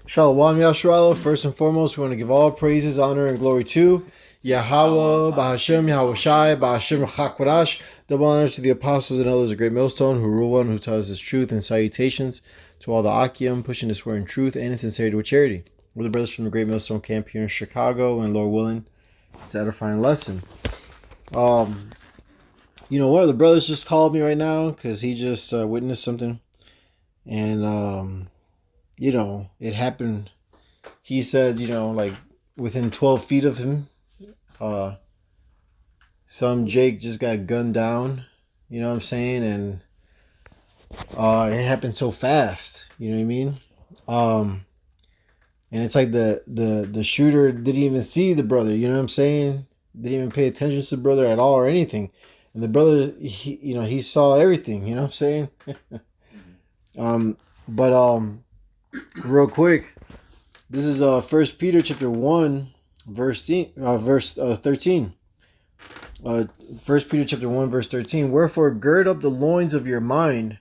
Shalom Yashrala. First and foremost, we want to give all praises, honor, and glory to Yahweh, Bahashem, Yahweh Shai, Bahashem Chakwadash. Double honors to the apostles and elders of Great Millstone, who rule one, who taught us this truth, and salutations to all the Akim, pushing this word in truth and in sincerity with charity. We're the brothers from the Great Millstone camp here in Chicago, and Lord willing, it's an edifying lesson. One of the brothers just called me right now because he just witnessed something, and it happened. He said, like within 12 feet of him, uh, some Jake just got gunned down. You know what I'm saying? And it happened so fast. You know what I mean? And it's like the shooter didn't even see the brother. You know what I'm saying? Didn't even pay attention to the brother at all or anything. And the brother, he saw everything. You know what I'm saying? But real quick, this is First Peter chapter 1, verse 13. 1 Peter chapter 1, verse 13. Wherefore gird up the loins of your mind,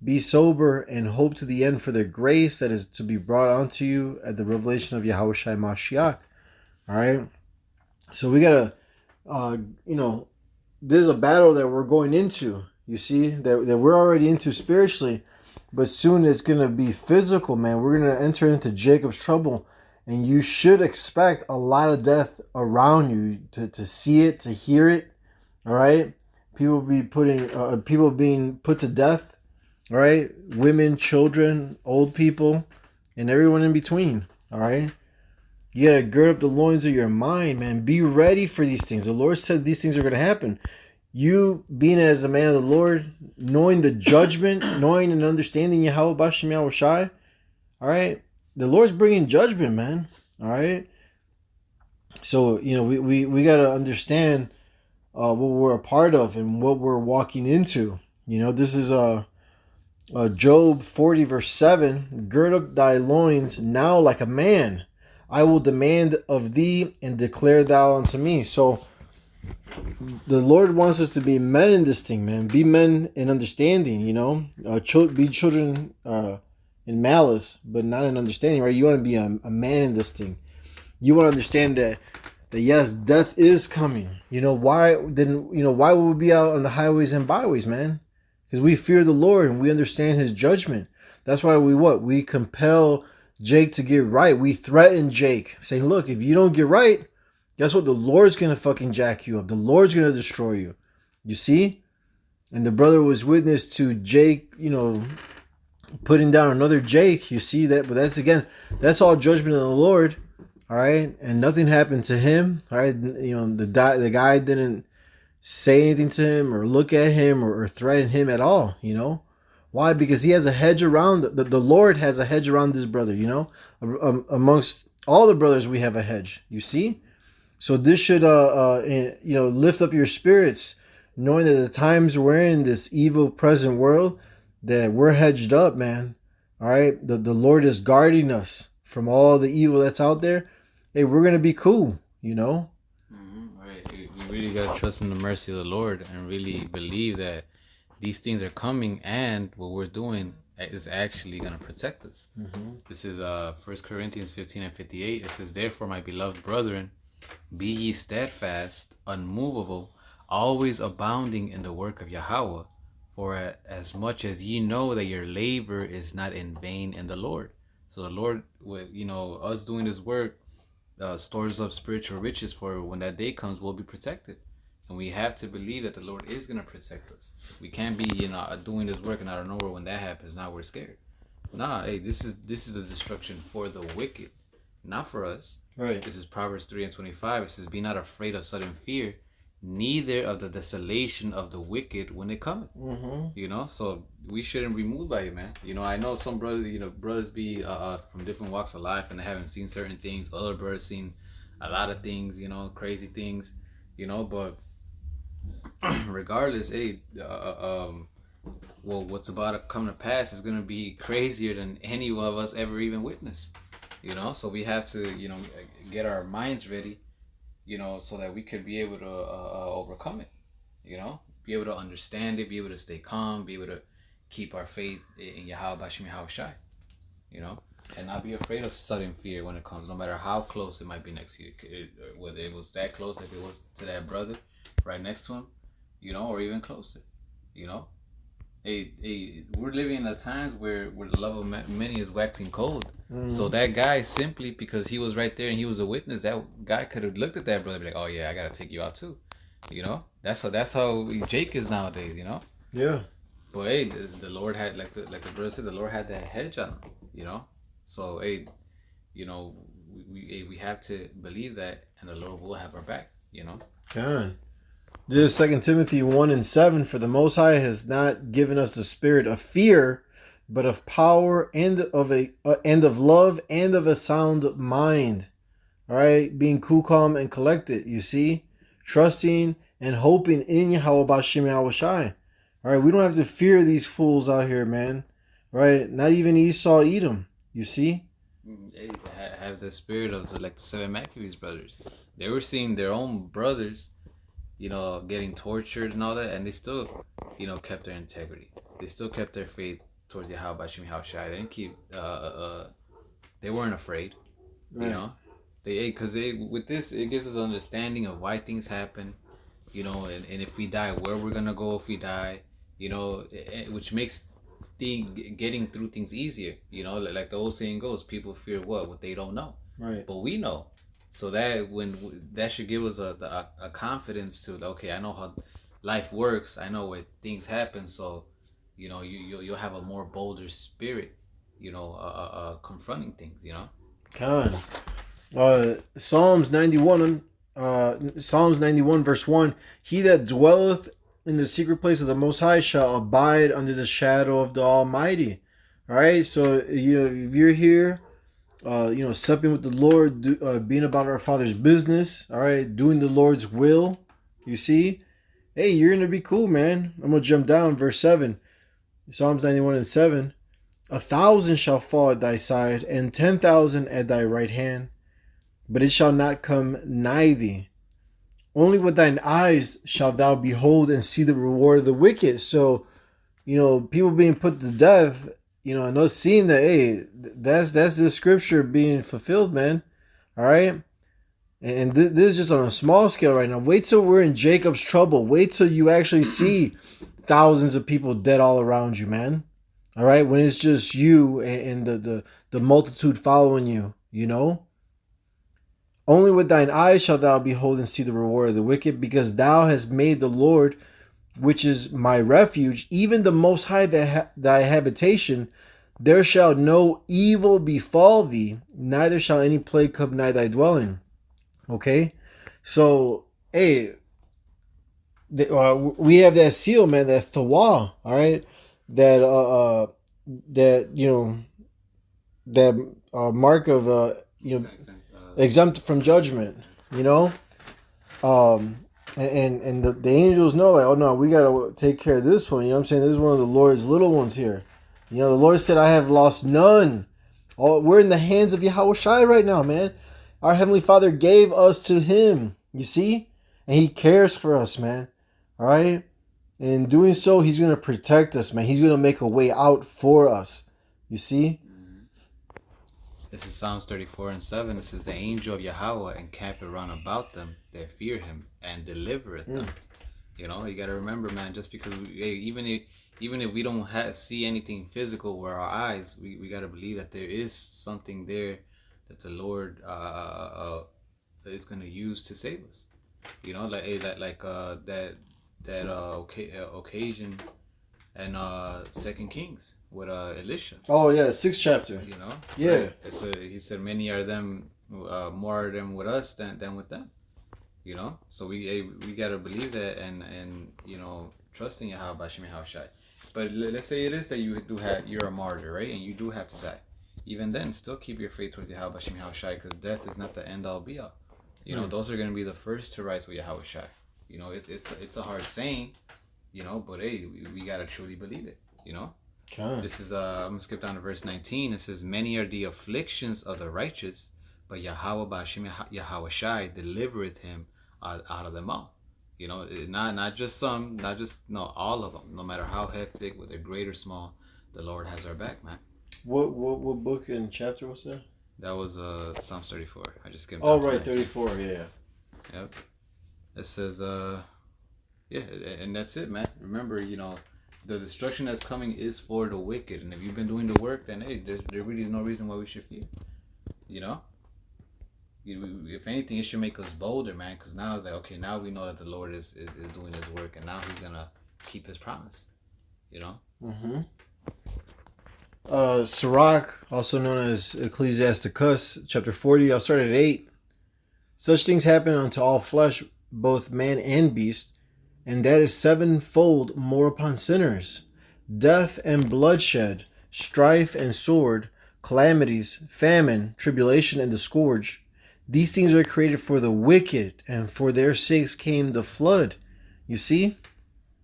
be sober, and hope to the end for the grace that is to be brought unto you at the revelation of Yahweh Shai Mashiach. All right. So we gotta, there's a battle that we're going into. You see that we're already into spiritually, but soon it's gonna be physical, man. We're gonna enter into Jacob's trouble, and you should expect a lot of death around you to see it, to hear it. All right, people being put to death. All right, women, children, old people, and everyone in between. All right, you gotta gird up the loins of your mind, man. Be ready for these things. The Lord said these things are gonna happen. You being as a man of the Lord, knowing the judgment, knowing and understanding Yahweh Bashem Yahweh Shai, all right? The Lord's bringing judgment, man, all right? So, we got to understand what we're a part of and what we're walking into. This is Job 40, verse 7. Gird up thy loins now like a man. I will demand of thee and declare thou unto me. So, the Lord wants us to be men in this thing, man. Be men in understanding, be children in malice, but not in understanding, right? You want to be a man in this thing. You want to understand that yes, death is coming. Why would we be out on the highways and byways, man? Because we fear the Lord and we understand his judgment. That's why we compel Jake to get right. We threaten Jake, saying, look, if you don't get right, guess what? The Lord's going to fucking jack you up. The Lord's going to destroy you. You see? And the brother was witness to Jake, putting down another Jake. You see that? But that's all judgment of the Lord. All right? And nothing happened to him. All right? The guy didn't say anything to him or look at him or threaten him at all, Why? Because he has a hedge around, the Lord has a hedge around this brother, Amongst all the brothers, we have a hedge. You see? So this should, lift up your spirits, knowing that the times we're in this evil present world, that we're hedged up, man. All right, the Lord is guarding us from all the evil that's out there. Hey, we're gonna be cool, Right. We really gotta trust in the mercy of the Lord and really believe that these things are coming, and what we're doing is actually gonna protect us. This is 1 Corinthians 15:58. It says, "Therefore, my beloved brethren, be ye steadfast, unmovable, always abounding in the work of Yahweh, for as much as ye know that your labor is not in vain in the Lord." So the Lord, with us doing this work, stores up spiritual riches for when that day comes, we'll be protected. And we have to believe that the Lord is going to protect us. We can't be, doing this work and out of nowhere when that happens, now we're scared. Nah, hey, this is a destruction for the wicked, not for us. Right. This is Proverbs 3:25. It says, "Be not afraid of sudden fear, neither of the desolation of the wicked when it cometh." So we shouldn't be moved by it, man. I know some brothers, brothers be from different walks of life and they haven't seen certain things. Other brothers seen a lot of things, crazy things, but regardless, hey, what's about to come to pass is going to be crazier than any one of us ever even witnessed. So we have to, get our minds ready, so that we could be able to overcome it, be able to understand it, be able to stay calm, be able to keep our faith in Yahweh Bashem Yahweh Shai, you know, and not be afraid of sudden fear when it comes, no matter how close it might be next to you. Whether it was that close, if it was to that brother right next to him, you know, or even closer, you know. We're living in a times where the love of many is waxing cold. So that guy, simply because he was right there and he was a witness, that guy could have looked at that brother and be like, oh yeah, I gotta take you out too. You know, that's how Jake is nowadays. You know. Yeah. But hey, the Lord had, like the brother said, the Lord had that hedge on him. You know. So hey, you know, we have to believe that, and the Lord will have our back. You know. God. This 2 Timothy 1:7, for the Most High has not given us the spirit of fear, but of power and of love and of a sound mind. All right, being cool, calm, and collected. You see, trusting and hoping in Yahweh Bashim Yahushai. All right, we don't have to fear these fools out here, man. Right? Not even Esau, Edom. You see. They have the spirit of the 7 Maccabees brothers. They were seeing their own brothers, you know, getting tortured and all that, and they still, you know, kept their integrity. They still kept their faith towards Yahweh Bashim Yahushai. They didn't keep. They weren't afraid. Right. You know, because with this, it gives us an understanding of why things happen. You know, and if we die, where we're gonna go if we die. You know, which makes getting through things easier. You know, like the old saying goes, people fear what they don't know. Right. But we know. So that should give us a confidence to, okay, I know how life works. I know where things happen. So, you know, you'll have a more bolder spirit, you know, confronting things, you know. Psalms 91 verse 1, he that dwelleth in the secret place of the Most High shall abide under the shadow of the Almighty. All right, so you know, if you're here, you know, supping with the Lord, being about our Father's business, all right, doing the Lord's will, you see, hey, you're gonna be cool, man. I'm gonna jump down, verse 7, Psalms 91:7. 1,000 shall fall at thy side, and 10,000 at thy right hand, but it shall not come nigh thee. Only with thine eyes shalt thou behold and see the reward of the wicked. So, you know, people being put to death, you know, and us seeing that, hey, that's the scripture being fulfilled, man. All right? And this is just on a small scale right now. Wait till we're in Jacob's trouble. Wait till you actually see thousands of people dead all around you, man. All right? When it's just you and the multitude following you, you know? Only with thine eyes shalt thou behold and see the reward of the wicked, because thou hast made the Lord, which is my refuge, even the Most High thy habitation. There shall no evil befall thee, neither shall any plague come nigh thy dwelling. Okay? So, hey, we have that seal, man, that Thawah, all right? That, you know, that mark of, you know, exempt from judgment, you know, and the angels know, like, oh no, we gotta take care of this one. You know what I'm saying? This is one of the Lord's little ones here. You know, the Lord said, I have lost none. We're in the hands of Yahushai right now, man. Our Heavenly Father gave us to Him, you see, and He cares for us, man. All right, and in doing so, He's gonna protect us, man. He's gonna make a way out for us. You see. This is Psalms 34:7. It says, the angel of Yahweh encampeth round about them that fear him and delivereth them. You know, you got to remember, man, just because even if we don't see anything physical with our eyes, we got to believe that there is something there that the Lord is going to use to save us. You know, that occasion and 2 Kings with Elisha. Oh yeah, 6th chapter. You know. Yeah. Right? He said, many are them, more are them with us than with them. You know. So we gotta believe that and you know, trust in Yahweh Bashim Yahushai. But let's say it is that you're a martyr, right? And you do have to die. Even then, still keep your faith towards Yahweh Bashim Yahushai, because death is not the end all be all. You know, those are gonna be the first to rise with Yahushai. You know, it's a hard saying. You know, but hey, we gotta truly believe it. You know. Okay. This is I'm gonna skip down to verse 19. It says, many are the afflictions of the righteous, but Yahweh Bashim Yahushai delivereth him out of them all. You know, not just some, all of them. No matter how hectic, whether great or small, the Lord has our back, man. What book and chapter was that? That was Psalms 34. I just skipped Oh, down to right, 19. 34. Yeah. Yep. It says yeah, and that's it, man. Remember, the destruction that's coming is for the wicked, and if you've been doing the work, then hey, there really is no reason why we should fear. You know, if anything, it should make us bolder, man. Because now it's like, okay, now we know that the Lord is doing His work, and now He's gonna keep His promise. You know. Mm-hmm. Sirach, also known as Ecclesiasticus, chapter 40. I'll start at 8. Such things happen unto all flesh, both man and beast, and that is sevenfold more upon sinners. Death and bloodshed, strife and sword, calamities, famine, tribulation, and the scourge. These things are created for the wicked, and for their sakes came the flood. You see?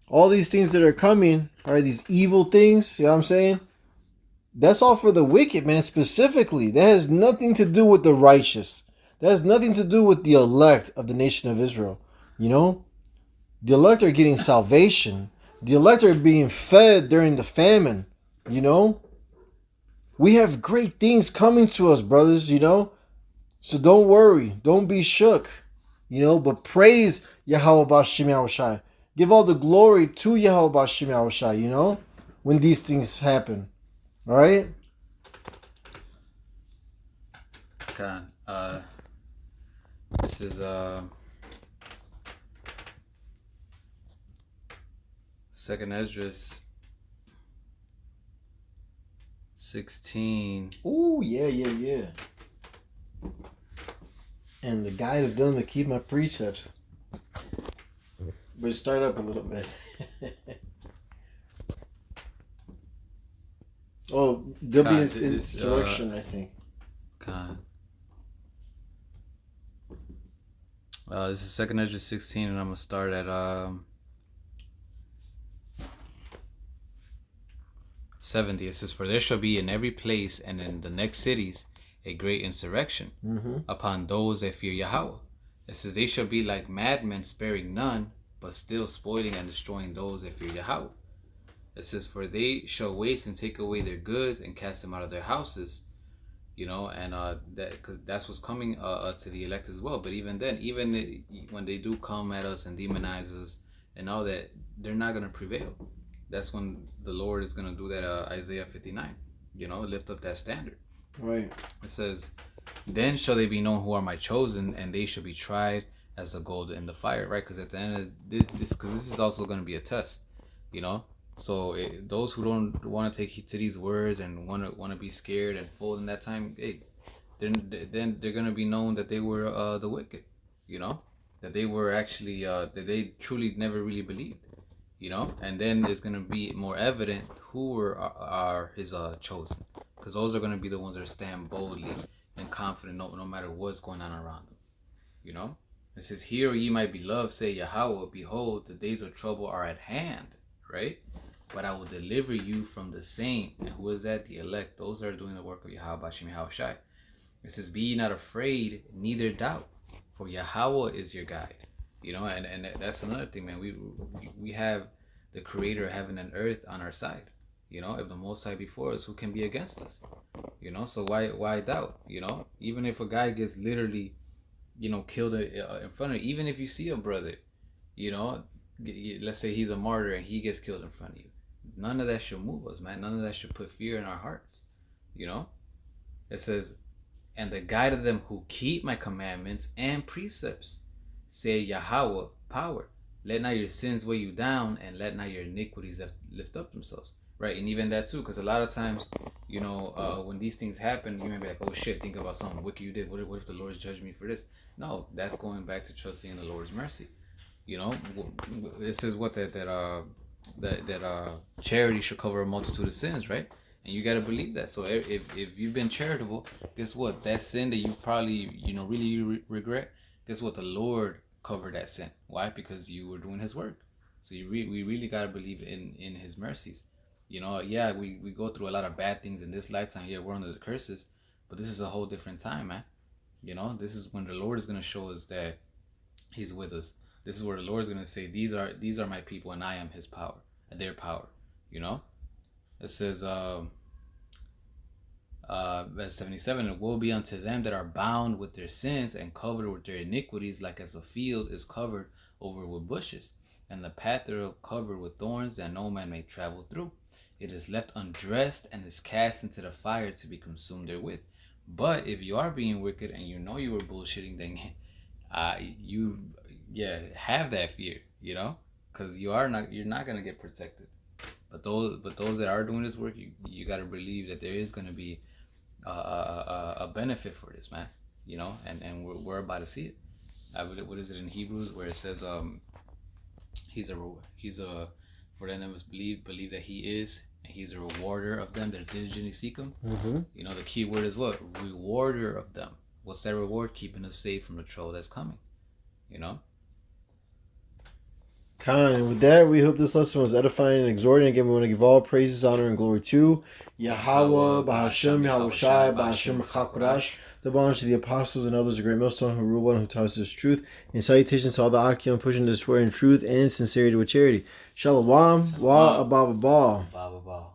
All these things that are coming, are these evil things, you know what I'm saying? That's all for the wicked, man, specifically. That has nothing to do with the righteous. That has nothing to do with the elect of the nation of Israel. You know? The elect are getting salvation. The elect are being fed during the famine. You know? We have great things coming to us, brothers, you know? So don't worry. Don't be shook. You know? But praise Yahweh Bashim Yahushai. Give all the glory to Yahweh Bashim Yahushai, you know? When these things happen. All right. God, this is Second Esdras 16. Ooh, yeah. And the guide of them to keep my precepts. But start up a little bit. Oh, there'll be an insurrection, I think. God. This is Second Esdras 16, and I'm gonna start at 70. It says, "For there shall be in every place and in the next cities a great insurrection upon those that fear Yahweh." It says, "They shall be like madmen, sparing none, but still spoiling and destroying those that fear Yahweh." It says, "For they shall waste and take away their goods and cast them out of their houses." And because that's what's coming to the elect as well. But even then, when they do come at us and demonize us and all that, they're not gonna prevail. That's when the Lord is gonna do that. Isaiah 59, lift up that standard. Right. It says, "Then shall they be known who are my chosen, and they shall be tried as the gold in the fire." Right? Because at the end of this is also gonna be a test. So those who don't want to take heed to these words and want to be scared and fold in that time, then they're gonna be known that they were the wicked, that they were actually that they truly never really believed, and then it's gonna be more evident who are his chosen, because those are gonna be the ones that stand boldly and confident no matter what's going on around them. It says, "Hear, ye my beloved, say Yahweh, behold, the days of trouble are at hand," right? "But I will deliver you from the same." And who is that? The elect. Those are doing the work of Yahweh Bashim Yahushai. It says, "Be ye not afraid, neither doubt, for Yahweh is your guide." And that's another thing, man. We have the Creator of heaven and earth on our side. If the Most High before us, who can be against us? So why doubt? Even if a guy gets literally, killed in front of you, even if you see a brother, let's say he's a martyr and he gets killed in front of you, none of that should move us, man. None of that should put fear in our hearts. It says, "And the guide of them who keep my commandments and precepts, say Yahweh, power. Let not your sins weigh you down, and let not your iniquities lift up themselves." Right? And even that too, because a lot of times, when these things happen, you may be like, "Oh shit, think about something wicked you did. What if the Lord's judged me for this?" No, that's going back to trusting in the Lord's mercy. It says what that charity should cover a multitude of sins, right? And you got to believe that. So if you've been charitable, guess what? That sin that you probably really regret, guess what? The Lord covered that sin. Why? Because you were doing His work. So we really got to believe in His mercies. Yeah, we go through a lot of bad things in this lifetime. Yeah, we're under the curses, but this is a whole different time, man. This is when the Lord is going to show us that He's with us. This is where the Lord is going to say, these are my people, and I am His power, and their power. It says, Verse 77, it will be unto them that are bound with their sins and covered with their iniquities, like as a field is covered over with bushes, and the path thereof covered with thorns, that no man may travel through. It is left undressed and is cast into the fire to be consumed therewith. But if you are being wicked and you know you were bullshitting, then you have that fear, because you're not gonna get protected. But those that are doing this work, you gotta believe that there is gonna be a benefit for this, man. And we're about to see it. What is it in Hebrews where it says he's a for them that must believe that he is, and he's a rewarder of them that diligently seek him. The key word is what? Rewarder of them. What's that reward? Keeping us safe from the trouble that's coming. Khan, and with that, we hope this lesson was edifying and exhorting. Again, we want to give all praises, honor, and glory to Yahweh, Bahashem, Yahweh Shai, Bahashem, Chakodash. The belongs to the apostles and others, a great millstone who rule and who taught us this truth. And salutations to all the Akim pushing this word in truth and sincerity with charity. Shalom, wa ababa.